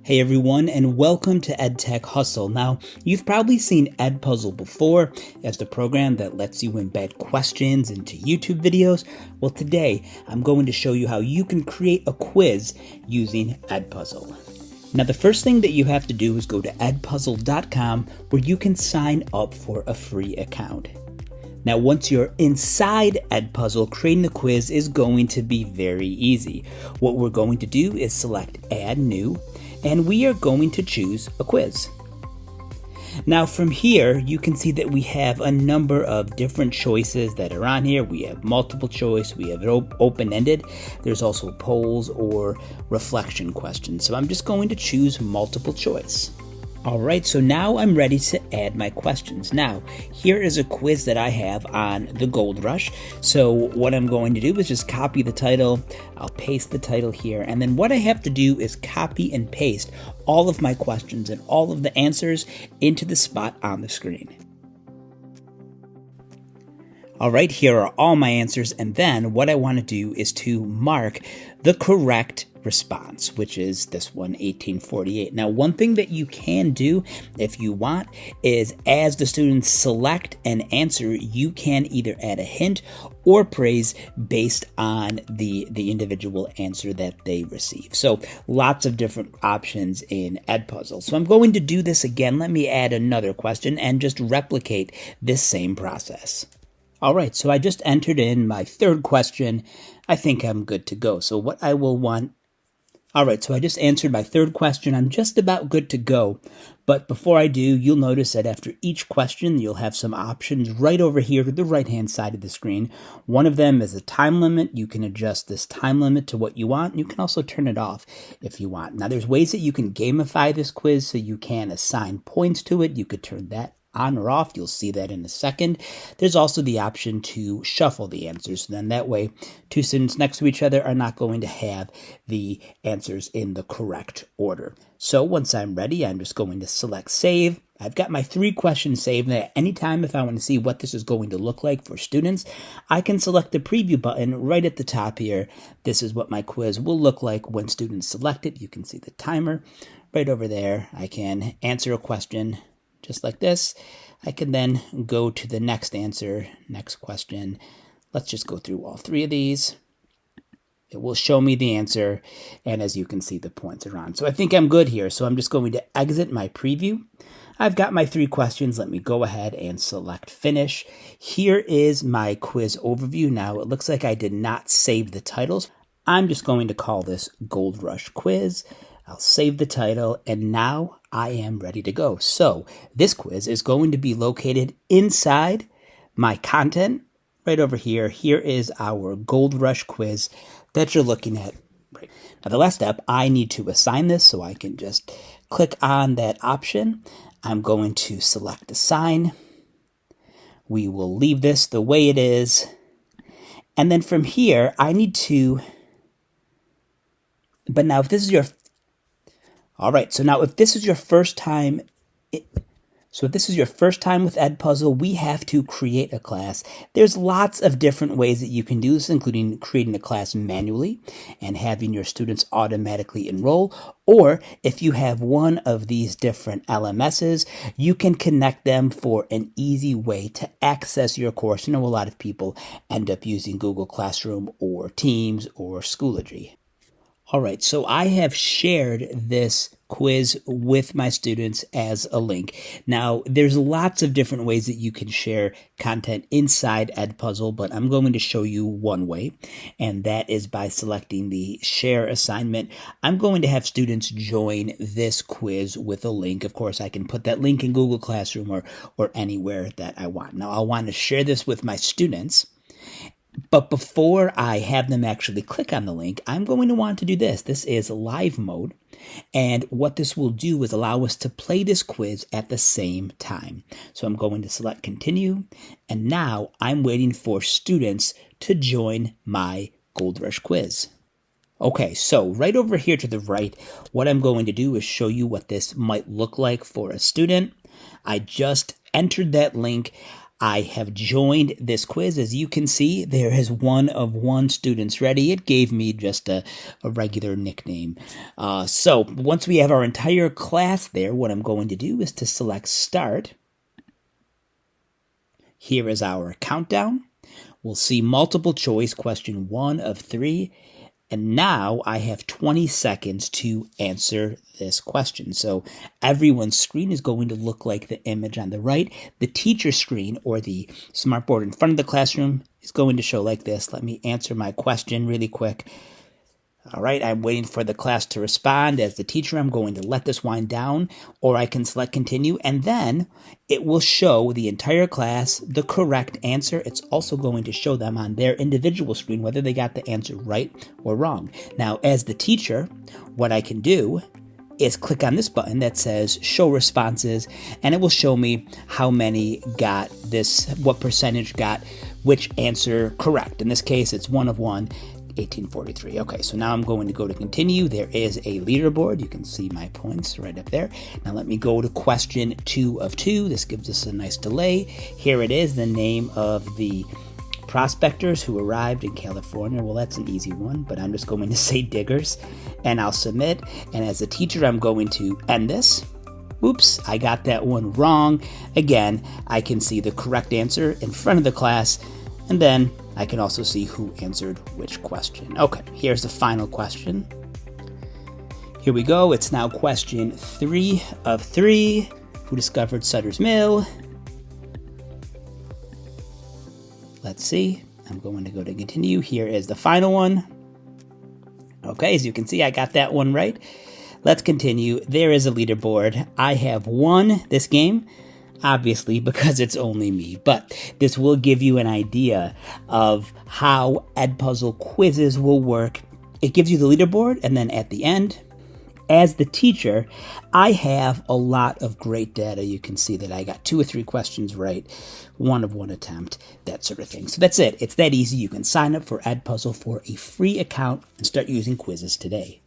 Hey everyone, and welcome to EdTech Hustle. Now, you've probably seen Edpuzzle before as the program that lets you embed questions into YouTube videos. Well, today I'm going to show you how you can create a quiz using Edpuzzle. Now, the first thing that you have to do is go to edpuzzle.com where you can sign up for a free account. Now, once you're inside Edpuzzle, creating the quiz is going to be very easy. What we're going to do is select Add New, and we are going to choose a quiz. Now from here, you can see that we have a number of different choices that are on here. We have multiple choice, we have open-ended. There's also polls or reflection questions. So I'm just going to choose multiple choice. All right, so now I'm ready to add my questions. Now, here is a quiz that I have on the gold rush. So what I'm going to do is just copy the title. I'll paste the title here. And then what I have to do is copy and paste all of my questions and all of the answers into the spot on the screen. All right, here are all my answers. And then what I want to do is to mark the correct response, which is this one, 1848. Now, one thing that you can do if you want is as the students select an answer, you can either add a hint or praise based on the individual answer that they receive. So lots of different options in Edpuzzle. So I'm going to do this again. Let me add another question and just replicate this same process. All right, so I just entered in my third question. I think I'm good to go. So what I will want. All right, so I just answered my third question. I'm just about good to go. But before I do, you'll notice that after each question, you'll have some options right over here to the right-hand side of the screen. One of them is a time limit. You can adjust this time limit to what you want. You can also turn it off if you want. Now, there's ways that you can gamify this quiz so you can assign points to it. You could turn that on or off. You'll see that in a second. There's also the option to shuffle the answers. Then that way, two students next to each other are not going to have the answers in the correct order. So once I'm ready, I'm just going to select Save. I've got my 3 questions saved. And at any time, if I want to see what this is going to look like for students, I can select the preview button right at the top here. This is what my quiz will look like when students select it. You can see the timer right over there. I can answer a question just like this. I can then go to the next answer, next question. Let's just go through all 3 of these. It will show me the answer, and as you can see, the points are on. So I think I'm good here. So I'm just going to exit my preview. I've got my 3 questions. Let me go ahead and select Finish. Here is my quiz overview. Now, it looks like I did not save the titles. I'm just going to call this Gold Rush Quiz. I'll save the title, and now I am ready to go. So this quiz is going to be located inside my content right over here. Here is our Gold Rush quiz that you're looking at. Right now, the last step, I need to assign this, so I can just click on that option. I'm going to select Assign. We will leave this the way it is. And then from here, I need to, but now if this is your all right, so now if this is your first time, with Edpuzzle, we have to create a class. There's lots of different ways that you can do this, including creating a class manually and having your students automatically enroll. Or if you have one of these different LMSs, you can connect them for an easy way to access your course. You know, a lot of people end up using Google Classroom or Teams or Schoology. All right, so I have shared this quiz with my students as a link. Now, there's lots of different ways that you can share content inside Edpuzzle, but I'm going to show you one way, and that is by selecting the Share Assignment. I'm going to have students join this quiz with a link. Of course, I can put that link in Google Classroom or anywhere that I want. Now, I'll want to share this with my students. But before I have them actually click on the link, I'm going to want to do this. This is live mode. And what this will do is allow us to play this quiz at the same time. So I'm going to select continue. And now I'm waiting for students to join my Gold Rush quiz. Okay, so right over here to the right, what I'm going to do is show you what this might look like for a student. I just entered that link. I have joined this quiz. As you can see, there is 1 of 1 students ready. It gave me just a regular nickname. So once we have our entire class there, what I'm going to do is to select Start. Here is our countdown. We'll see multiple choice, question 1 of 3. And now I have 20 seconds to answer this question. So everyone's screen is going to look like the image on the right. The teacher's screen, or the smartboard in front of the classroom, is going to show like this. Let me answer my question really quick. All right, I'm waiting for the class to respond. As the teacher, I'm going to let this wind down, or I can select continue, and then it will show the entire class the correct answer. It's also going to show them on their individual screen whether they got the answer right or wrong. Now, as the teacher, what I can do is click on this button that says show responses, and it will show me how many got this, what percentage got which answer correct. In this case, it's 1 of 1. 1843. Okay, so now I'm going to go to continue. There is a leaderboard. You can see my points right up there. Now let me go to question 2 of 2. This gives us a nice delay. Here it is, the name of the prospectors who arrived in California. Well, that's an easy one, but I'm just going to say diggers, and I'll submit. And as a teacher, I'm going to end this. Oops, I got that one wrong. Again, I can see the correct answer in front of the class, and then I can also see who answered which question. Okay, here's the final question. Here we go. It's now question 3 of 3. Who discovered Sutter's Mill? Let's see. I'm going to go to continue. Here is the final one. Okay, as you can see, I got that one right. Let's continue. There is a leaderboard. I have won this game, obviously, because it's only me, but this will give you an idea of how Edpuzzle quizzes will work. It gives you the leaderboard, and then at the end, as the teacher, I have a lot of great data. You can see that I got 2 or 3 questions right, 1 of 1 attempt, that sort of thing. So that's it. It's that easy. You can sign up for Edpuzzle for a free account and start using quizzes today.